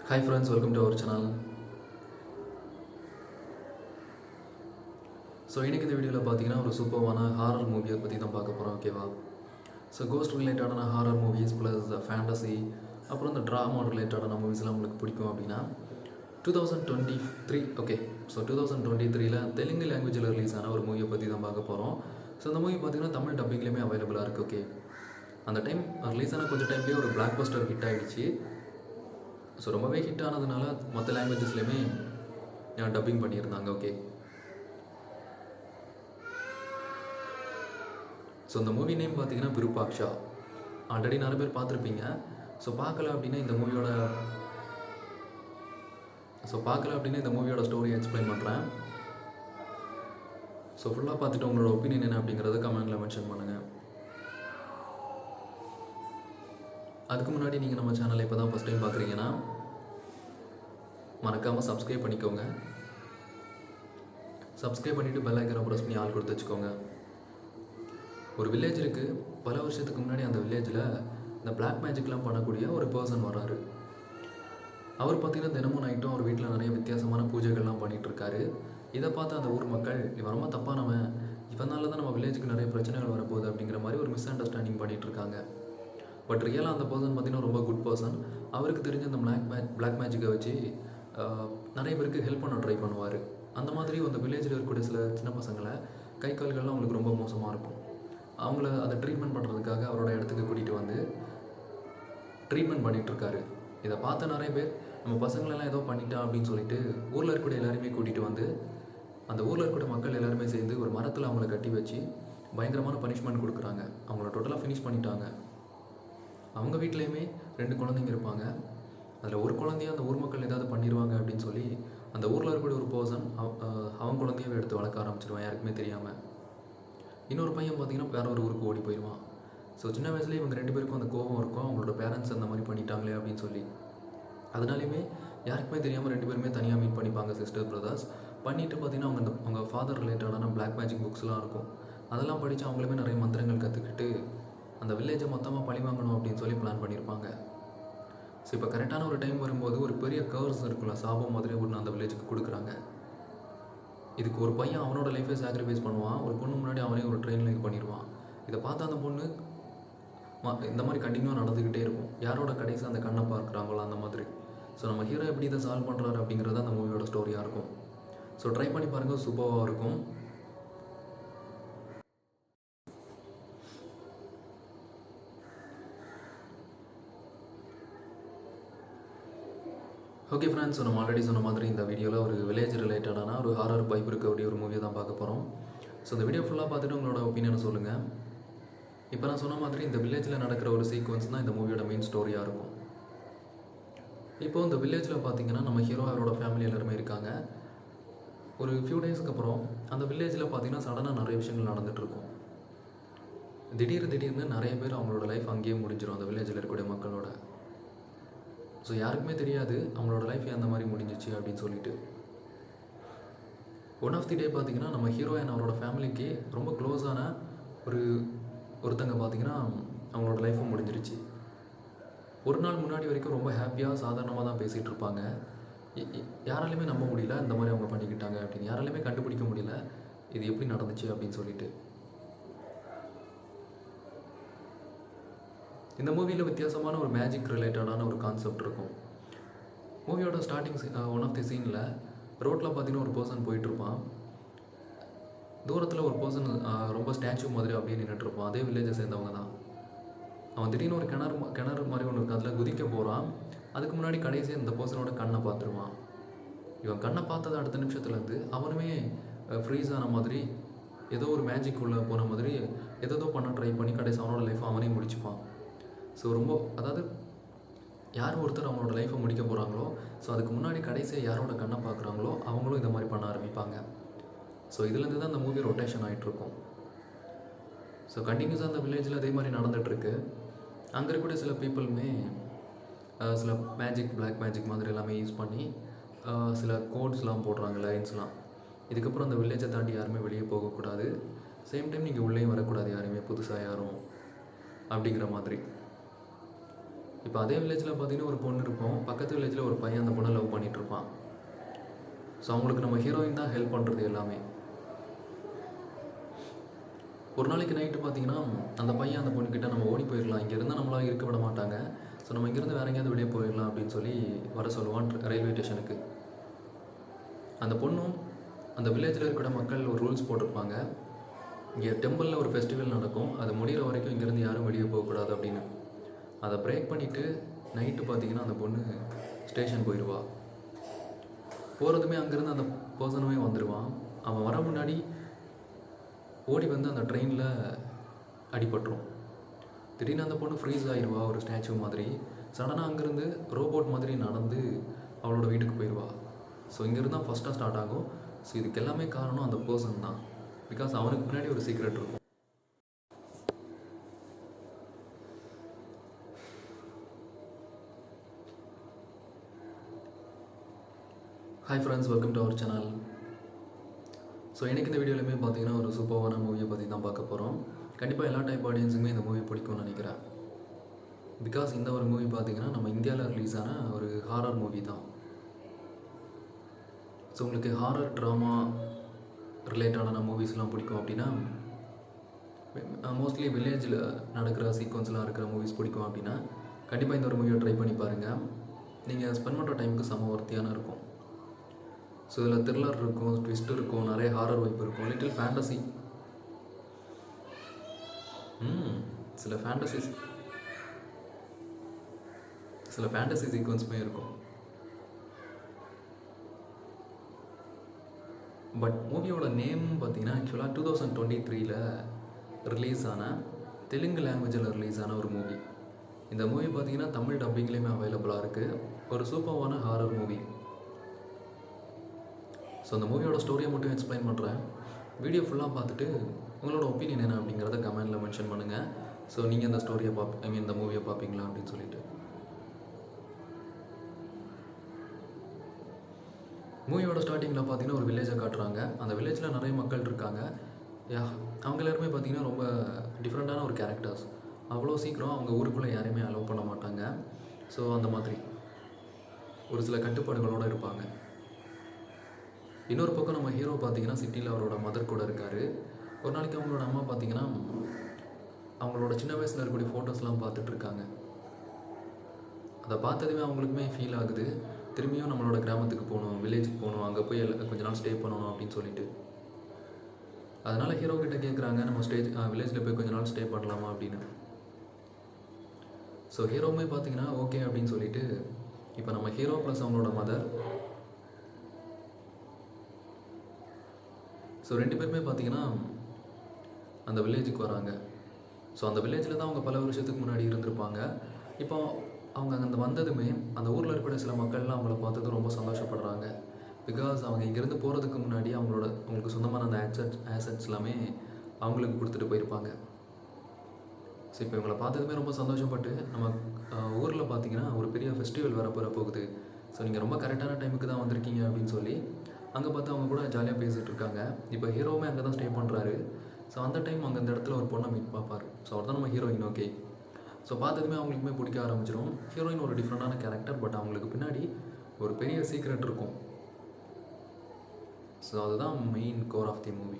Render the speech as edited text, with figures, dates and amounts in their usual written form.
Hi friends, welcome to our channel. So இன்றைக்கி இந்த வீடியோவில் பார்த்தீங்கன்னா ஒரு சூப்பரான ஹாரர் மூவியை பற்றி தான் பார்க்க போகிறோம். ஓகேவா? ஸோ கோஸ்ட் ரிலேட்டடான ஹாரர் மூவிஸ் ப்ளஸ் ஃபேண்டசி அப்புறம் இந்த ட்ராமா ரிலேட்டடான மூவிஸ்லாம் உங்களுக்கு பிடிக்கும் அப்படின்னா 2023 ஓகே. ஸோ 2023 தெலுங்கு லாங்குவேஜில் ரிலீஸ் ஆன ஒரு மூவியை பற்றி தான் பார்க்க போகிறோம். ஸோ இந்த மூவி பார்த்தீங்கன்னா தமிழ் டப்பிங்லேயுமே அவைலபிளாக இருக்குது. ஓகே, அந்த டைம் ரிலீஸ் ஆன கொஞ்சம் டைம்லேயே ஒரு பிளாக் பஸ்டர் ஹிட் ஆகிடுச்சு. ஸோ ரொம்பவே ஹிட் ஆனதுனால மற்ற லாங்குவேஜஸ்லேயுமே டப்பிங் பண்ணியிருந்தாங்க. ஓகே, ஸோ இந்த மூவி நேம் பார்த்தீங்கன்னா விருப்பாக்ஷா. ஆல்ரெடி நிறைய பேர் பார்த்துருப்பீங்க. ஸோ பார்க்கல அப்படின்னா இந்த மூவியோட ஸ்டோரியை எக்ஸ்பிளைன் பண்ணுறேன். ஸோ ஃபுல்லாக பார்த்துட்டு உங்களோட ஒப்பீனியன் என்ன அப்படிங்கிறத கமெண்ட்டில் மென்ஷன் பண்ணுங்கள். அதுக்கு முன்னாடி நீங்கள் நம்ம சேனலை இப்போ தான் ஃபஸ்ட் டைம் பார்க்குறீங்கன்னா மறக்காமல் சப்ஸ்கிரைப் பண்ணிக்கோங்க. சப்ஸ்கிரைப் பண்ணிவிட்டு பெல் ஐக்கனை ப்ரெஸ் பண்ணி ஆள் கொடுத்து வச்சுக்கோங்க. ஒரு வில்லேஜ் இருக்குது. பல வருஷத்துக்கு முன்னாடி அந்த வில்லேஜில் இந்த பிளாக் மேஜிக்லாம் பண்ணக்கூடிய ஒரு பர்சன் வராரு. அவர் பார்த்திங்கன்னா தினமும் நைட்டும் அவர் வீட்டில் நிறைய வித்தியாசமான பூஜைகள்லாம் பண்ணிகிட்ருக்காரு. இதை பார்த்து அந்த ஊர் மக்கள் இவன் ரொம்ப தப்பானவன், இவனால தான் நம்ம வில்லேஜுக்கு நிறைய பிரச்சனைகள் வரப்போகுது அப்படிங்கிற மாதிரி ஒரு மிஸ் அண்டர்ஸ்டாண்டிங் பண்ணிகிட்ருக்காங்க. பட் ரியலாக அந்த பர்சன் பார்த்திங்கன்னா ரொம்ப குட் பர்சன். அவருக்கு தெரிஞ்ச அந்த பிளாக் மேஜிக்கை வச்சு நிறைய பேருக்கு ஹெல்ப் பண்ண ட்ரை பண்ணுவார். அந்த மாதிரி அந்த வில்லேஜில் இருக்கக்கூடிய சில சின்ன பசங்களை கை கால்கள்லாம் அவங்களுக்கு ரொம்ப மோசமாக இருக்கும். அவங்கள அதை ட்ரீட்மெண்ட் பண்ணுறதுக்காக அவரோட இடத்துக்கு கூட்டிகிட்டு வந்து ட்ரீட்மெண்ட் பண்ணிகிட்ருக்காரு. இதை பார்த்த நிறைய பேர் நம்ம பசங்களெல்லாம் ஏதோ பண்ணிட்டான் அப்படின்னு சொல்லிட்டு ஊரில் இருக்கக்கூடிய எல்லாருமே கூட்டிகிட்டு வந்து அந்த ஊரில் இருக்கக்கூடிய மக்கள் எல்லாருமே சேர்ந்து ஒரு மரத்தில் அவங்கள கட்டி வச்சு பயங்கரமான பனிஷ்மெண்ட் கொடுக்குறாங்க. அவங்கள டோட்டலாக ஃபினிஷ் பண்ணிட்டாங்க. அவங்க வீட்லேயுமே 2 குழந்தைங்க இருப்பாங்க. அதில் ஒரு குழந்தைய அந்த ஊர் மக்கள் ஏதாவது பண்ணிடுவாங்க அப்படின்னு சொல்லி அந்த ஊரில் இருக்கக்கூடிய ஒரு பர்சன் அவன் குழந்தையவே எடுத்து வளர்க்க ஆரம்பிச்சிடுவான் யாருக்குமே தெரியாமல். இன்னொரு பையன் பார்த்திங்கன்னா வேற ஒரு ஊருக்கு ஓடி போயிடுவான். ஸோ சின்ன வயசுலேயே இவங்க 2 பேருக்கும் அந்த கோபம் இருக்கும், அவங்களோட பேரண்ட்ஸ் அந்த மாதிரி பண்ணிட்டாங்களே அப்படின்னு சொல்லி. அதனாலையுமே யாருக்குமே தெரியாமல் 2 பேருமே தனியாக மீட் பண்ணிப்பாங்க, சிஸ்டர் பிரதர்ஸ். பண்ணிவிட்டு பார்த்திங்கன்னா அவங்க ஃபாதர் ரிலேட்டடான பிளாக் மேஜிக் புக்ஸ்லாம் இருக்கும். அதெல்லாம் படித்து அவங்களுமே நிறைய மந்திரங்கள் கற்றுக்கிட்டு அந்த வில்லேஜை மொத்தமாக பழி வாங்கணும் அப்படின்னு சொல்லி பிளான் பண்ணியிருப்பாங்க. ஸோ இப்போ கரெக்டான ஒரு டைம் வரும்போது ஒரு பெரிய கர்ஸ் இருக்குல்ல, சாபம் மாதிரி ஒன்று அந்த வில்லேஜுக்கு கொடுக்குறாங்க. இதுக்கு ஒரு பையன் அவனோட லைஃபை சாக்ரிஃபைஸ் பண்ணுவான். ஒரு பொண்ணு முன்னாடி அவனே ஒரு ட்ரெயினில் இது பண்ணிடுவான். இதை பார்த்து அந்த பொண்ணு இந்த மாதிரி கண்டினியூவாக நடந்துக்கிட்டே இருக்கும். யாரோட கடைசி அந்த கண்ணை பார்க்குறாங்களோ அந்த மாதிரி. ஸோ நம்ம ஹீரோ எப்படி இதை சால்வ் பண்ணுறாரு அப்படிங்கிறது அந்த மூவியோட ஸ்டோரியாக இருக்கும். ஸோ ட்ரை பண்ணி பாருங்கள், சூப்பராக இருக்கும். ஓகே ஃப்ரெண்ட்ஸ், நம்ம ஆல்ரெடி சொன்ன மாதிரி இந்த வீடியோவில் ஒரு வில்லேஜ் ரிலேட்டடான ஒரு ஹாரர் பைப் இருக்கக்கூடிய ஒரு மூவியை தான் பார்க்க போகிறோம். ஸோ இந்த வீடியோ ஃபுல்லாக பார்த்துட்டு உங்களோட ஒப்பீனியனை சொல்லுங்கள். இப்போ நான் சொன்ன மாதிரி இந்த வில்லேஜில் நடக்கிற ஒரு சீக்வன்ஸ் தான் இந்த மூவியோட மெயின் ஸ்டோரியாக இருக்கும். இப்போது இந்த வில்லேஜில் பார்த்தீங்கன்னா நம்ம ஹீரோ அவரோட ஃபேமிலி எல்லாருமே இருக்காங்க. ஒரு ஃபியூ டேஸ்க்கு அப்புறம் அந்த வில்லேஜில் பார்த்தீங்கன்னா சடனாக நிறைய விஷயங்கள் நடந்துகிட்ருக்கும். திடீர்னு நிறைய பேர் அவங்களோட லைஃப் அங்கேயே முடிஞ்சிடும் அந்த வில்லேஜில் இருக்கக்கூடிய மக்களோட. ஸோ யாருக்குமே தெரியாது அவங்களோட லைஃப் அந்த மாதிரி முடிஞ்சிச்சு அப்படின்னு சொல்லிட்டு. ஒன் ஆஃப் தி டே பார்த்திங்கன்னா நம்ம ஹீரோயின் அவரோட ஃபேமிலிக்கு ரொம்ப க்ளோஸான ஒருத்தங்க பார்த்திங்கன்னா அவங்களோட லைஃப்பும் முடிஞ்சிருச்சு. ஒரு நாள் முன்னாடி வரைக்கும் ரொம்ப ஹாப்பியாக சாதாரணமாக தான் பேசிகிட்டு இருப்பாங்க. யாராலையுமே நம்ப முடியல இந்த மாதிரி அவங்க பண்ணிக்கிட்டாங்க அப்படின்னு. யாராலையுமே கண்டுபிடிக்க முடியல இது எப்படி நடந்துச்சு அப்படின்னு சொல்லிட்டு. இந்த மூவியில் வித்தியாசமான ஒரு மேஜிக் ரிலேட்டடான ஒரு கான்செப்ட் இருக்கும். மூவியோட ஸ்டார்டிங் ஒன் ஆஃப் தி சீனில் ரோட்டில் பார்த்தீங்கன்னா ஒரு பர்சன் போயிட்டுருப்பான். தூரத்தில் ஒரு பர்சன் ரொம்ப ஸ்டாச்சு மாதிரி அப்படியே நின்றுட்டுருப்பான். அதே வில்லேஜை சேர்ந்தவங்க தான். அவன் திடீர்னு ஒரு கிணறு மாதிரி ஒன்று இருக்குது, அதில் குதிக்க போகிறான். அதுக்கு முன்னாடி கடைசியாக இந்த பர்சனோட கண்ணை பார்த்துருவான். இவன் கண்ணை பார்த்தது அடுத்த நிமிஷத்துலேருந்து அவனுமே ஃப்ரீஸ் ஆன மாதிரி ஏதோ ஒரு மேஜிக் உள்ளே போன மாதிரி ஏதோ பண்ண ட்ரை பண்ணி கடைசி அவனோட லைஃப்பை அவனே முடிச்சுப்பான். ஸோ ரொம்ப அதாவது யார் ஒருத்தர் அவங்களோட லைஃப்பை முடிக்க போகிறாங்களோ, ஸோ அதுக்கு முன்னாடி கடைசியாக யாரோட கண்ணை பார்க்குறாங்களோ அவங்களும் இந்த மாதிரி பண்ண ஆரம்பிப்பாங்க. ஸோ இதுலேருந்து தான் அந்த மூவி ரொட்டேஷன் ஆகிட்ருக்கும். ஸோ கண்டினியூஸாக அந்த வில்லேஜில் அதே மாதிரி நடந்துகிட்ருக்கு. அங்கே இருக்கக்கூடிய சில பீப்புளுமே சில பிளாக் மேஜிக் மாதிரி எல்லாமே யூஸ் பண்ணி சில கோட்ஸ்லாம் போடுறாங்க, லைன்ஸ்லாம். இதுக்கப்புறம் அந்த வில்லேஜை தாண்டி யாருமே வெளியே போகக்கூடாது, சேம் டைம் நீங்கள் உள்ளேயும் வரக்கூடாது யாருமே புதுசாக யாரும் அப்படிங்கிற மாதிரி. இப்போ அதே வில்லேஜில் பார்த்தீங்கன்னா ஒரு பொண்ணு இருப்போம், பக்கத்து வில்லேஜில் ஒரு பையன் அந்த பொண்ணை லவ் பண்ணிகிட்டு இருப்பான். ஸோ அவங்களுக்கு நம்ம ஹீரோயின் தான் ஹெல்ப் பண்ணுறது எல்லாமே. ஒரு நாளைக்கு நைட்டு பார்த்தீங்கன்னா அந்த பையன் அந்த பொண்ணுக்கிட்ட நம்ம ஓடி போயிடலாம், இங்கே இருந்தால் நம்மளால் இருக்க விட மாட்டாங்க, ஸோ நம்ம இங்கேருந்து வேற எங்கேயாவது வெளியே போயிடலாம் அப்படின்னு சொல்லி வர சொல்லுவான் ரயில்வே ஸ்டேஷனுக்கு. அந்த பொண்ணும் அந்த வில்லேஜில் இருக்கிற மக்கள் ஒரு ரூல்ஸ் போட்டிருப்பாங்க, இங்கே டெம்பிளில் ஒரு ஃபெஸ்டிவல் நடக்கும், அது முடிகிற வரைக்கும் இங்கேருந்து யாரும் வெளியே போகக்கூடாது அப்படின்னு. அதை பிரேக் பண்ணிவிட்டு நைட்டு பார்த்தீங்கன்னா அந்த பொண்ணு ஸ்டேஷன் போயிடுவா. போகிறதுமே அங்கேருந்து அந்த பர்சனுமே வந்துடுவான். அவன் வர முன்னாடி ஓடி வந்து அந்த ட்ரெயினில் அடிபட்டுரும். திடீர்னு அந்த பொண்ணு ஃப்ரீஸ் ஆயிடுவா, ஒரு ஸ்டாச்சு மாதிரி. சடனாக அங்கேருந்து ரோபோட் மாதிரி நடந்து அவளோட வீட்டுக்கு போயிடுவா. ஸோ இங்கேருந்து தான் ஃபஸ்ட்டாக ஸ்டார்ட் ஆகும். ஸோ இதுக்கு எல்லாமே காரணம் அந்த பர்சன் தான். பிகாஸ் அவனுக்கு பின்னாடி ஒரு சீக்ரெட் இருக்கும். Hi friends, welcome to our channel. So எனக்கு இந்த வீடியோலையுமே பார்த்தீங்கன்னா ஒரு சூப்பரான மூவியை பற்றி தான் பார்க்க போகிறோம். கண்டிப்பாக எல்லா டைப் ஆடியன்ஸுக்குமே இந்த மூவி பிடிக்கும்னு நினைக்கிறேன். பிகாஸ் இந்த ஒரு மூவி பார்த்தீங்கன்னா நம்ம இந்தியாவில் ரிலீஸ் ஆன ஒரு ஹாரர் மூவி தான். ஸோ உங்களுக்கு ஹாரர் ட்ராமா ரிலேட்டடான மூவிஸ்லாம் பிடிக்கும் அப்படின்னா, மோஸ்ட்லி வில்லேஜில் நடக்கிற சீக்வன்ஸ்லாம் இருக்கிற மூவிஸ் பிடிக்கும் அப்படின்னா கண்டிப்பாக இந்த ஒரு மூவியை ட்ரை பண்ணி பாருங்கள். நீங்கள் ஸ்பெண்ட் பண்ணுற டைமுக்கு செம ஒர்த்தியான இருக்கும். ஸோ இதில் த்ரில்லர் இருக்கும், ட்விஸ்ட் இருக்கும், நிறைய ஹாரர் வைப் இருக்கும், லிட்டில் ஃபேண்டசி, சில ஃபேண்டசி சீக்வன்ஸுமே இருக்கும். பட் மூவியோட நேம் பார்த்தீங்கன்னா ஆக்சுவலாக 2023 ரிலீஸ் ஆன தெலுங்கு லாங்குவேஜில் ரிலீஸ் ஆன ஒரு மூவி. இந்த மூவி பார்த்தீங்கன்னா தமிழ் டப்பிங்லேயுமே அவைலபிளாக இருக்குது. ஒரு சூப்பரான ஹாரர் மூவி. ஸோ அந்த மூவியோட ஸ்டோரியை மட்டும் எக்ஸ்பிளைன் பண்ணுறேன். வீடியோ ஃபுல்லாக பார்த்துட்டு உங்களோட ஒப்பீனியன் என்ன அப்படிங்கிறத கமெண்டில் மென்ஷன் பண்ணுங்கள். ஸோ நீங்கள் இந்த ஸ்டோரியை இந்த மூவியை பார்ப்பீங்களா அப்படின்னு சொல்லிட்டு. மூவியோட ஸ்டார்டிங்கில் பார்த்தீங்கன்னா ஒரு வில்லேஜை காட்டுறாங்க. அந்த வில்லேஜில் நிறைய மக்கள் இருக்காங்க. அவங்க எல்லாருமே பார்த்தீங்கன்னா ரொம்ப டிஃப்ரெண்ட்டான ஒரு கேரக்டர்ஸ். அவ்வளோ சீக்கிரம் அவங்க ஊருக்குள்ளே யாரையுமே அலோவ் பண்ண மாட்டாங்க. ஸோ அந்த மாதிரி ஒரு சில கட்டுப்பாடுகளோடு இருப்பாங்க. இன்னொரு பக்கம் நம்ம ஹீரோ பார்த்தீங்கன்னா சிட்டியில் அவரோட மதர் கூட இருக்கார். ஒரு நாளைக்கு அவங்களோட அம்மா பார்த்தீங்கன்னா அவங்களோட சின்ன வயசில் இருக்கக்கூடிய ஃபோட்டோஸ்லாம் பார்த்துட்ருக்காங்க. அதை பார்த்ததுமே அவங்களுக்குமே ஃபீல் ஆகுது, திரும்பியும் நம்மளோட கிராமத்துக்கு போகணும், வில்லேஜுக்கு போகணும், அங்கே போய் கொஞ்ச நாள் ஸ்டே பண்ணணும் அப்படின்னு சொல்லிட்டு. அதனால் ஹீரோ கிட்ட கேட்குறாங்க, நம்ம வில்லேஜில் போய் கொஞ்ச நாள் ஸ்டே பண்ணலாமா அப்படின்னு. ஸோ ஹீரோவுமே பார்த்தீங்கன்னா ஓகே அப்படின்னு சொல்லிட்டு, இப்போ நம்ம ஹீரோ ப்ளஸ் அவங்களோட மதர், ஸோ 2 பேருமே பார்த்தீங்கன்னா அந்த வில்லேஜுக்கு வராங்க. ஸோ அந்த வில்லேஜில் தான் அவங்க பல வருஷத்துக்கு முன்னாடி இருந்திருப்பாங்க. இப்போ அவங்க அங்கே வந்ததுமே அந்த ஊரில் இருக்கிற சில மக்கள்லாம் அவங்கள பார்த்தது ரொம்ப சந்தோஷப்படுறாங்க. பிகாஸ் அவங்க இங்கேருந்து போகிறதுக்கு முன்னாடி அவங்களுக்கு சொந்தமான அந்த ஆசட்ஸ் எல்லாமே அவங்களுக்கு கொடுத்துட்டு போயிருப்பாங்க. ஸோ இப்போ இவங்களை பார்த்ததுமே ரொம்ப சந்தோஷப்பட்டு, நம்ம ஊரில் பார்த்தீங்கன்னா ஒரு பெரிய ஃபெஸ்டிவல் வர போகுது, ஸோ நீங்கள் ரொம்ப கரெக்டான டைமுக்கு தான் வந்திருக்கீங்க அப்படின்னு சொல்லி அங்கே பார்த்து அவங்க கூட ஜாலியாக பேசிகிட்டு இருக்காங்க. இப்போ ஹீரோவுமே அங்கே தான் ஸ்டே பண்ணுறாரு. ஸோ அந்த டைம் அங்கே அந்த இடத்துல ஒரு பொண்ணை மீட் பார்ப்பார். ஸோ அவர் தான் நம்ம ஹீரோயின். ஓகே, ஸோ பார்த்ததுமே அவங்களுக்குமே பிடிக்க ஆரம்பிச்சிடும். ஹீரோயின் ஒரு டிஃப்ரெண்டான கேரக்டர், பட் அவங்களுக்கு பின்னாடி ஒரு பெரிய சீக்ரெட் இருக்கும். ஸோ அதுதான் main core of the movie.